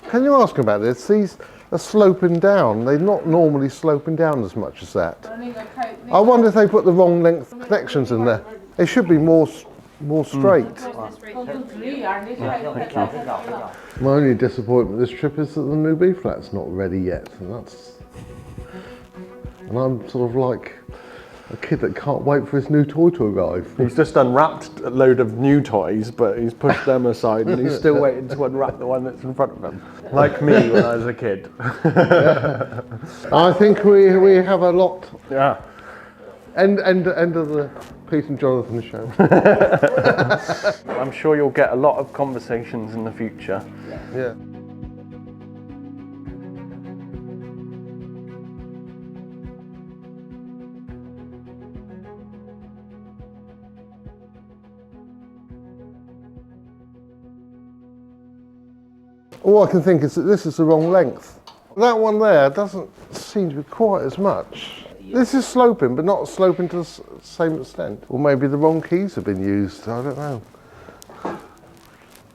Can you ask about this? These are sloping down. They're not normally sloping down as much as that. I wonder if they put the wrong length connections in there. They should be more straight. My only disappointment this trip is that the new B flat's not ready yet, and I'm sort of like a kid that can't wait for his new toy to arrive. He's just unwrapped a load of new toys, but he's pushed them aside and he's still waiting to unwrap the one that's in front of him. Like me when I was a kid. I think we have a lot. Yeah. End of the Pete and Jonathan show. I'm sure you'll get a lot of conversations in the future. Yeah. All I can think is that this is the wrong length. That one there doesn't seem to be quite as much. This is sloping, but not sloping to the same extent. Or maybe the wrong keys have been used, I don't know.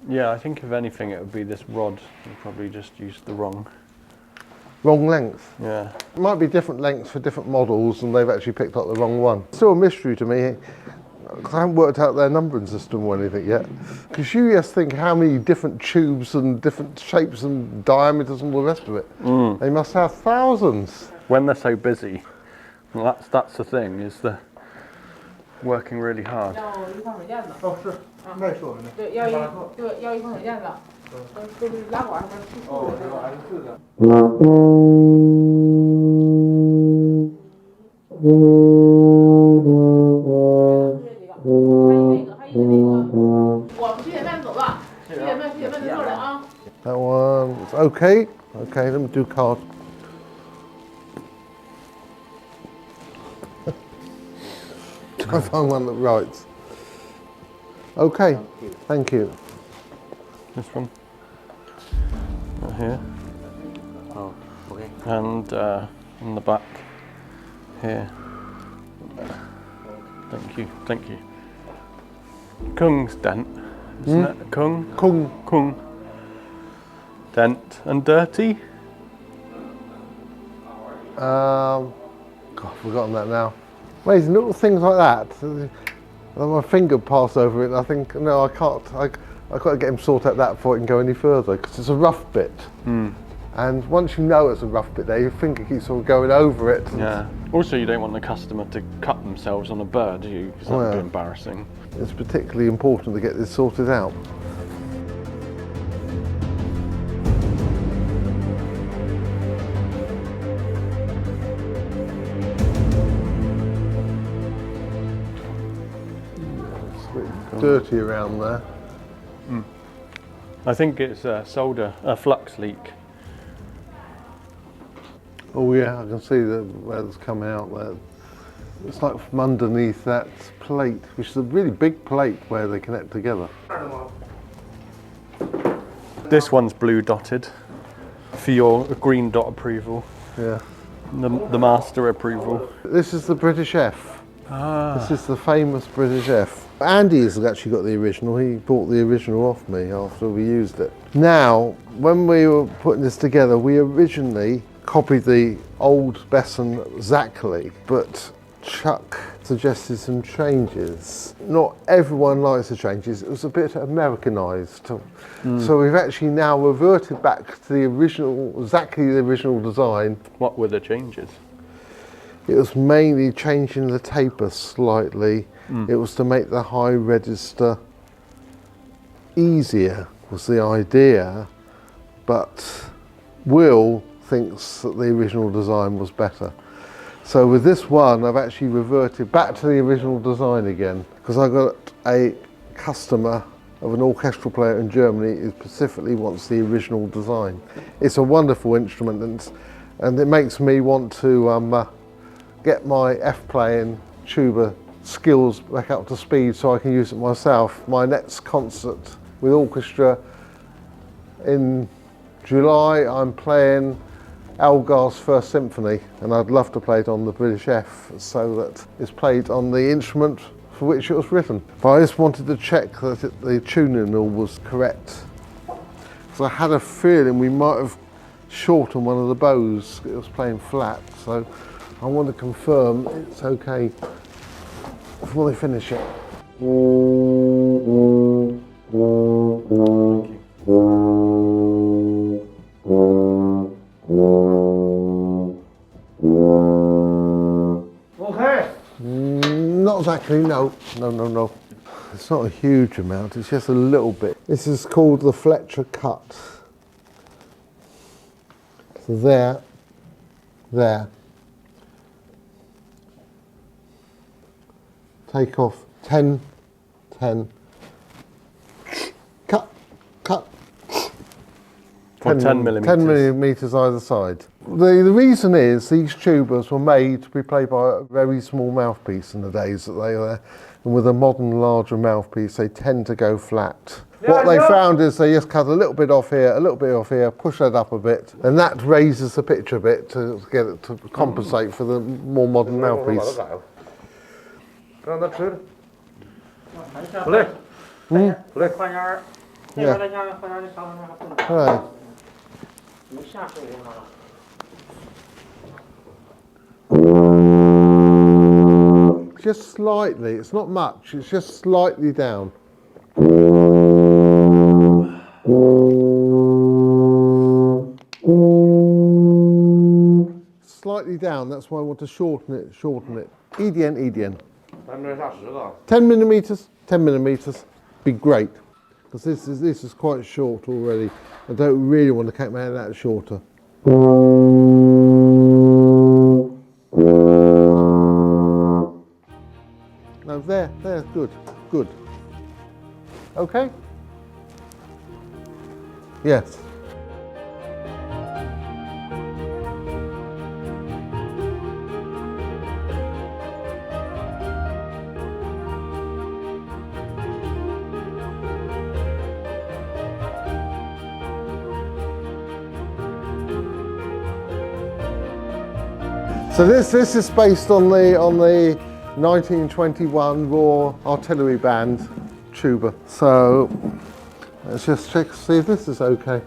Yeah, I think if anything it would be this rod. You probably just used the wrong length. Yeah. It might be different lengths for different models and they've actually picked up the wrong one. Still a mystery to me, because I haven't worked out their numbering system or anything yet. Because you just think how many different tubes and different shapes and diameters and all the rest of it. They must have thousands. When they're so busy, well, that's the thing, is they're working really hard. That one's okay. Okay, let me do card. Try to find one that writes. Okay, thank you. This one. Right here. Oh, okay. And on the back here. Thank you. Kung's dent, isn't it? Kung. Dent and dirty. God, I've forgotten that now. Amazing little things like that. And my finger passed over it and I think, no, I can't. I've got to get him sorted out that before it can go any further, because it's a rough bit. And once you know it's a rough bit there, your finger keeps sort of going over it. Yeah. Also, you don't want the customer to cut themselves on a bird, do you? Because that would be embarrassing. It's particularly important to get this sorted out. It's a bit dirty around there. I think it's a flux leak. Oh yeah, I can see where it's coming out there. It's like from underneath that plate, which is a really big plate where they connect together. This one's blue dotted for your green dot approval. Yeah. The master approval. This is the British F. This is the famous British F. Andy has actually got the original. He bought the original off me after we used it. Now, when we were putting this together, we originally copied the old Besson exactly, but Chuck suggested some changes. Not everyone likes the changes. It was a bit Americanized. So we've actually now reverted back to the original, exactly the original design. What were the changes? It was mainly changing the taper slightly. It was to make the high register easier, was the idea, but Will thinks that the original design was better. So with this one, I've actually reverted back to the original design again, because I got a customer of an orchestral player in Germany who specifically wants the original design. It's a wonderful instrument, and it makes me want to get my F playing tuba skills back up to speed so I can use it myself. My next concert with orchestra in July, I'm playing Elgar's First Symphony, and I'd love to play it on the British F so that it's played on the instrument for which it was written. But I just wanted to check that the tuning all was correct. Because I had a feeling we might have shortened one of the bows. It was playing flat, so I want to confirm it's okay before they finish it. Okay. Not exactly, no. No. It's not a huge amount, it's just a little bit. This is called the Fletcher cut. So there. Take off 10, cut. 10 millimetres. 10 millimetres either side. The reason is these tubas were made to be played by a very small mouthpiece in the days that they were, and with a modern larger mouthpiece they tend to go flat. What they found is they just cut a little bit off here, a little bit off here, push that up a bit, and that raises the pitch a bit to get it to compensate for the more modern mouthpiece. Right. Just slightly, it's not much, it's just slightly down. Slightly down, that's why I want to shorten it. EDN. 10 millimetres, be great. Because this is quite short already. I don't really want to make that shorter. No, there, good. Okay? Yes. So this is based on the 1921 Royal Artillery Band tuba. So let's just check, see if this is okay.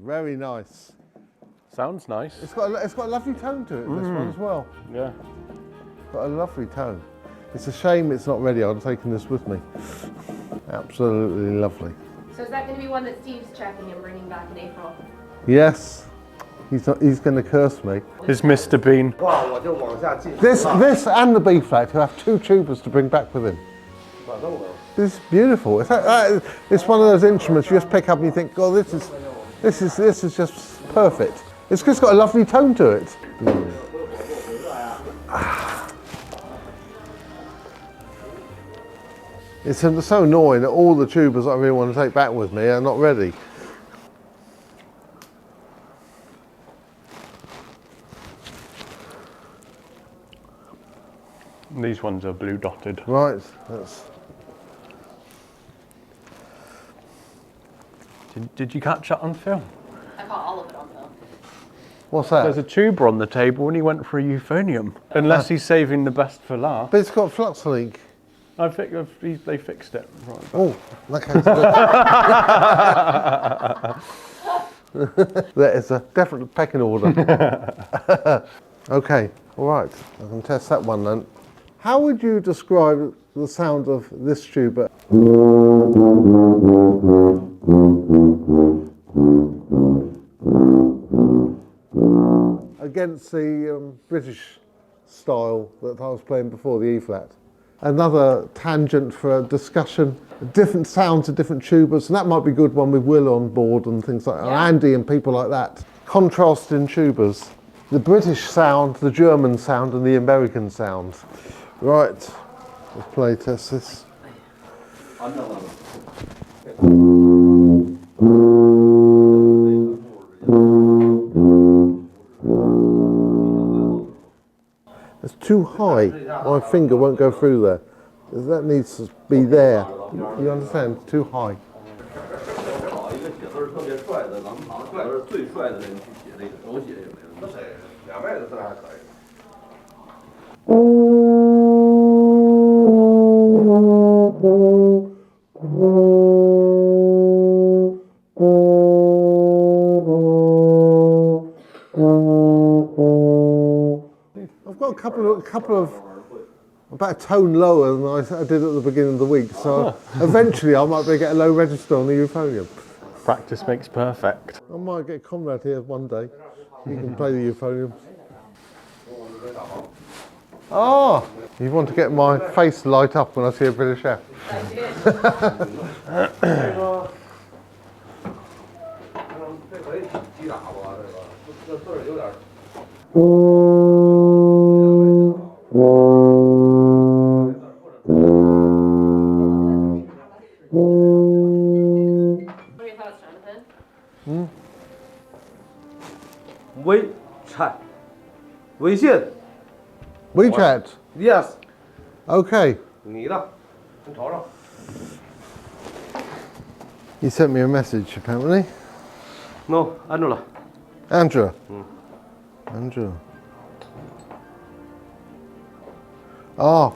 Very nice. Sounds nice. It's got a lovely tone to it, this one as well. Yeah. Got a lovely tone. It's a shame it's not ready. I'd have taken this with me. Absolutely lovely. So is that going to be one that Steve's checking and bringing back in April? Yes. He's going to curse me. Is Mr. Bean. This and the B flat, he'll have two tubas to bring back with him. This is beautiful. It's one of those instruments you just pick up and you think, oh, this is just perfect. It's just got a lovely tone to it. It's so annoying that all the tubas I really want to take back with me are not ready. These ones are blue dotted. Right. Did you catch that on film? I caught all of it on film. What's that? There's a tuba on the table and he went for a euphonium. Unless he's saving the best for last. But it's got flux leak. They fixed it. Right. Oh, okay. That is a definite pecking order. Okay, all right. I can test that one then. How would you describe the sound of this tuba? Against the British style that I was playing before, the E flat. Another tangent for a discussion, different sounds of different tubas, and that might be good one with Will on board and things like that, and Andy and people like that. Contrast in tubas. The British sound, the German sound, and the American sound. Right, let's play test this. There's too high. My finger won't go through there. That needs to be there. You understand? It's too high. 找一个写字特别帅的，咱们行写字最帅的人去写这个手写有没有？那谁？2倍的字还可以。I've got a couple of about a tone lower than I did at the beginning of the week, so eventually I might be able to get a low register on the euphonium. Practice makes perfect. I might get Conrad here one day. He can play the euphonium. Ah, you want to get my face light up when I see a British chef? I did. 这可以击打吧？这字儿有点。 What are your thoughts, Jonathan? WeChat，微信 WeChat. ，Yes， Okay. 你的，你瞅瞅。 You sent me a message apparently. No，按住了。 Andrew. Andrew. Ah,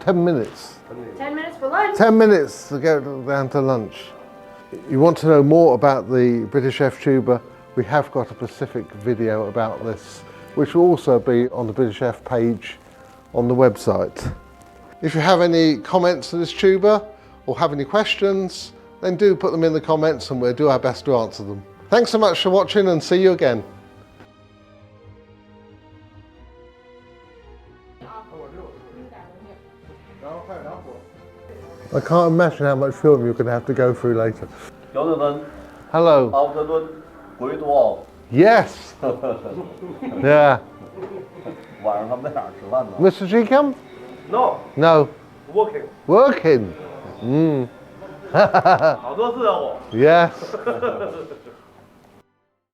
10 minutes. 10 minutes for lunch. 10 minutes to go down to lunch. You want to know more about the British F tuba? We have got a specific video about this, which will also be on the British F page on the website. If you have any comments to this tuba or have any questions, then do put them in the comments and we'll do our best to answer them. Thanks so much for watching and see you again. I can't imagine how much film you're going to have to go through later. Jonathan， Hello. 奥特顿回多 Yes. Yeah. 晚上他们在哪儿吃饭呢 Mr. G come? ？No，working， No. Working. 好多次啊我。Yes.